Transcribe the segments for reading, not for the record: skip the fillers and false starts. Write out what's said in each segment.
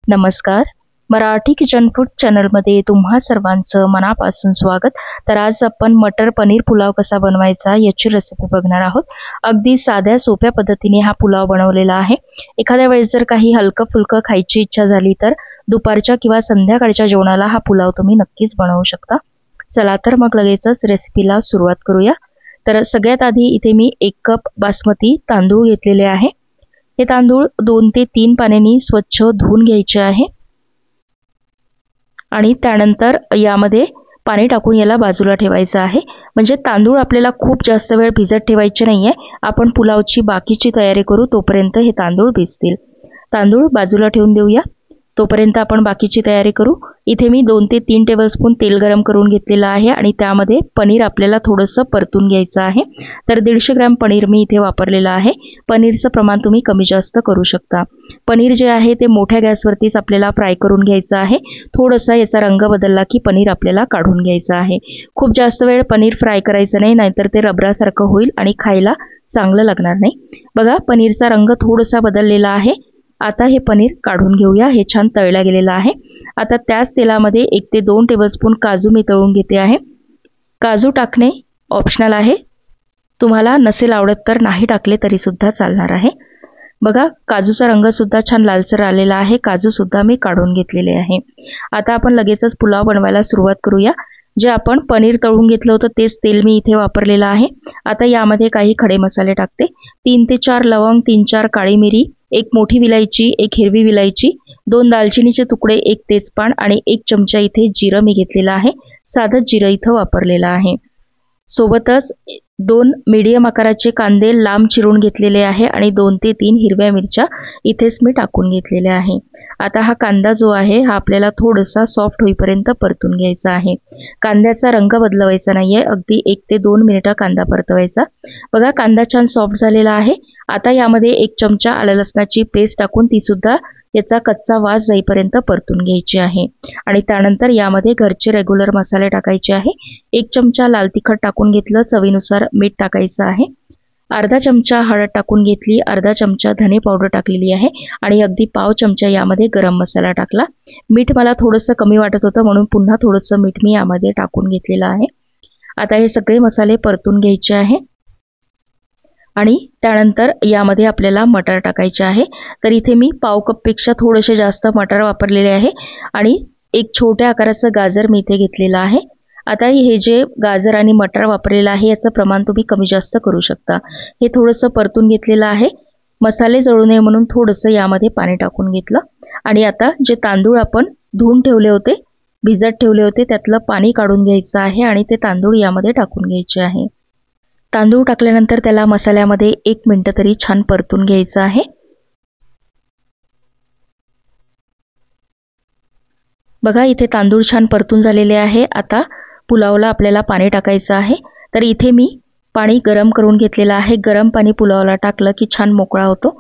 नमस्कार. Marathi kitchen food चॅनलमध्ये तुम्हा सर्वांचं मनापासून स्वागत. तर आज आपण मटर पनीर पुलाव कसा बनवायचा याची रेसिपी बघणार आहोत. अगदी साध्या सोप्या पद्धतीने हा पुलाव बनवलेला आहे. एखाद्या वेळेस जर काही हलकं फुलकं खायची इच्छा झाली तर दुपारच्या किंवा संध्याकाळच्या जेवणाला हा पुलाव तुम्ही नक्कीच बनवू शकता. चला तर मग लगेचच रेसिपीला सुरुवात करूया. तर सगळ्यात आधी इथे मी 1 कप बासमती तांदूळ घेतलेले आहे. हे तांदूळ 2 ते 3 पाण्याने स्वच्छ धुवून घ्यायचे आहे आणि त्यानंतर यामध्ये पाणी टाकून याला बाजूला ठेवायचं आहे. म्हणजे तांदूळ आपल्याला खूप जास्त वेळ भिजत ठेवायचे नाहीये. आपण पुलावची बाकीची तयारी करू तोपर्यंत हे तांदूळ भिजतील. तांदूळ बाजूला ठेवून देऊया. तोपर्यंत आपण बाकीची तयारी करू. इथे मी 2 ते 3 टेबलस्पून तेल गरम करून घेतलेलं आहे आणि त्यामध्ये पनीर आपल्याला थोडंसं परतून घ्यायचं आहे. तर 150 ग्रॅम पनीर मी इथे वापरलेलं आहे. पनीरचं प्रमाण तुम्ही कमी जास्त करू शकता. पनीर जे आहे ते मोठ्या गॅसवरतीच आपल्याला फ्राय करून घ्यायचं आहे. थोडासा याचा रंग बदलला की पनीर आपल्याला काढून घ्यायचं आहे. खूप जास्त वेळ पनीर फ्राय करायचं नाही, नाहीतर ते रबरासारखं होईल आणि खायला चांगलं लागणार नाही. बघा, पनीरचा रंग थोडासा बदललेला आहे. आता हे पनीर काढून घेऊया. हे छान तळलं गेलेलं आहे. आता त्याच तेलामध्ये 1 ते 2 टेबलस्पून काजू मी तळून घेते आहे. काजू टाकणे ऑप्शनल आहे. तुम्हाला नसेल आवडत तर नाही टाकले तरी सुद्धा चालणार आहे. बघा, काजूचा रंग सुद्धा छान लालसर आलेला आहे. काजू सुद्धा मी काढून घेतलेले आहे. आता आपण लगेचच पुलाव बनवायला सुरुवात करूया. जे आपण पनीर तळून घेतलं होतं तेच तेल मी इथे वापरलेलं आहे. आता यामध्ये काही खडे मसाले टाकते. 3 ते 4 लवंग, 3-4 काळी मिरी, 1 मोठी विलायची, 1 हिरवी विलायची, 2 दालचिनीचे तुकडे, 1 तेजपान आणि 1 चमचा इथे जिरं मी घेतलेलं आहे. साधं जिरं इथं वापरलेलं आहे. सोबतच 2 मीडियम आकाराचे कांदे लांब चिरून घेतलेले आहे आणि 2 ते 3 हिरव्या मिरच्या इथेच मी टाकून घेतलेल्या आहे. आता हा कांदा जो आहे हा आपल्याला थोडासा सॉफ्ट होईपर्यंत परतून घ्यायचा आहे. कांद्याचा रंग बदलवायचा नाहीये. अगदी 1 ते 2 मिनिटं कांदा परतवायचा. बघा, कांदा छान सॉफ्ट झालेला आहे. आता यामध्ये 1 चमचा आलं लसणाची पेस्ट टाकून ती सुद्धा याचा कच्चा वास जाईपर्यंत परतून घ्यायची आहे. आणि त्यानंतर यामध्ये घरचे रेग्युलर मसाले टाकायचे आहे. 1 चमचा लाल तिखट टाकून घेतलं, चवीनुसार मीठ टाकायचं आहे. अर्धा चमचा हळद टाकून घेतली, अर्धा चमचा धने पावडर टाकलेली आहे आणि अगदी पाव चमचा यामध्ये गरम मसाला टाकला. मीठ मला थोडंसं कमी वाटत होतं म्हणून पुन्हा थोडंसं मीठ मी यामध्ये टाकून घेतलेलं आहे. आता हे सगळे मसाले परतून घ्यायचे आहे आणि त्यानंतर यामध्ये आपल्याला मटर टाकायचे आहे. तर इथे मी पाव कपपेक्षा थोडेसे जास्त मटर वापरलेले आहे आणि 1 छोट्या आकाराचं गाजर मी इथे घेतलेलं आहे. आता हे जे गाजर आणि मटर वापरलेलं आहे याचं प्रमाण तुम्ही कमी जास्त करू शकता. हे थोडंसं परतून घेतलेलं आहे. मसाले जळू नये म्हणून थोडंसं यामध्ये पाणी टाकून घेतलं आणि आता जे तांदूळ आपण धुवून ठेवले होते, भिजत ठेवले होते, त्यातलं पाणी काढून घ्यायचं आहे आणि ते तांदूळ यामध्ये टाकून घ्यायचे आहे. तांदूळ टाकल्यानंतर त्याला मसाल्यामध्ये 1 मिनिट तरी छान परतून घ्यायचं आहे. बघा, इथे तांदूळ छान परतून झालेले आहे. आता पुलावला आपल्याला पाणी टाकायचं आहे. तर इथे मी पाणी गरम करून घेतलेलं आहे. गरम पाणी पुलावला टाकलं की छान मोकळा होतो.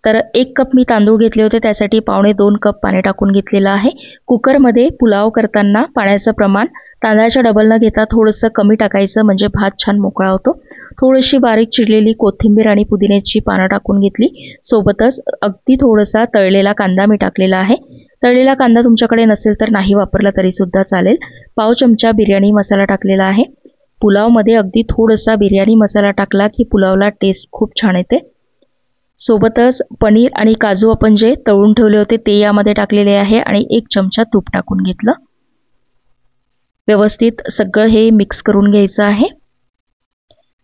तर 1 कप मी तांदूळ घेतले होते, त्यासाठी 2.25 कप पाणी टाकून घेतलेलं आहे. कुकरमध्ये पुलाव करताना पाण्याचं प्रमाण तांदळाच्या डबल न घेता थोडंसं कमी टाकायचं, म्हणजे भात छान मोकळा होतो. थोडीशी बारीक चिरलेली कोथिंबीर आणि पुदिन्याची पानं टाकून घेतली. सोबतच अगदी थोडासा तळलेला कांदा मी टाकलेला आहे. तळलेला कांदा तुमच्याकडे नसेल तर नाही वापरला तरी सुद्धा चालेल. पाव चमचा बिर्याणी मसाला टाकलेला आहे. पुलावमध्ये अगदी थोडासा बिर्याणी मसाला टाकला की पुलावला टेस्ट खूप छान येते. सोबतच पनीर आणि काजू आपण जे तळून ठेवले होते ते यामध्ये टाकलेले आहे आणि 1 चमचा तूप टाकून घेतलं. व्यवस्थित सगळं हे मिक्स करून घ्यायचं आहे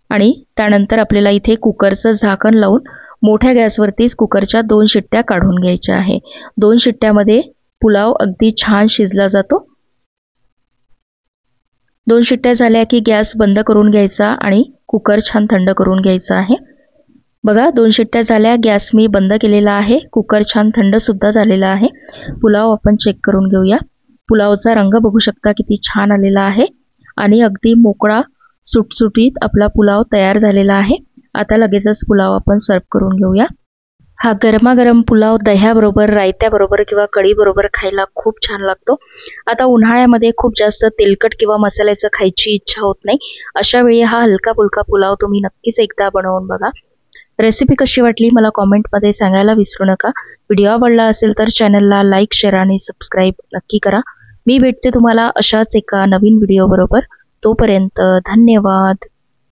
आणि त्यानंतर आपल्याला इथे कुकरचं झाकण लावून मोठ्या गॅसवरतीच कुकरच्या 2 शिट्ट्या काढून घ्यायच्या आहे. 2 शिट्ट्यामध्ये पुलाव अगदी छान शिजला जातो. 2 शिट्ट्या झाल्या की गॅस बंद करून घ्यायचा आणि कुकर छान थंड करून घ्यायचा आहे. बघा, 2 शिट्ट्या झाल्या, गॅस मी बंद केलेला आहे. कुकर छान थंड सुद्धा झालेला आहे. पुलाव आपण चेक करून घेऊया. पुलावचा रंग बघू शकता किती छान आलेला आहे आणि अगदी मोकळा सुटसुटीत आपला पुलाव तयार झालेला आहे. आता लगेचच पुलाव आपण सर्व करून घेऊया. हा गरमागरम पुलाव दह्याबरोबर, रायत्याबरोबर किंवा कढीबरोबर खायला खूप छान लागतो. आता उन्हाळ्यामध्ये खूप जास्त तेलकट किंवा मसाल्याचं खायची इच्छा होत नाही. अशा वेळी हा हलका फुलका पुलाव तुम्ही नक्कीच एकदा बनवून बघा. रेसिपी कशी वाटली मला कॉमेंटमध्ये सांगायला विसरू नका. व्हिडिओ आवडला असेल तर चॅनलला लाईक, शेअर आणि सबस्क्राईब नक्की करा. मी भेटते तुम्हाला अशाच एका नवीन व्हिडिओ बरोबर. तोपर्यंत धन्यवाद.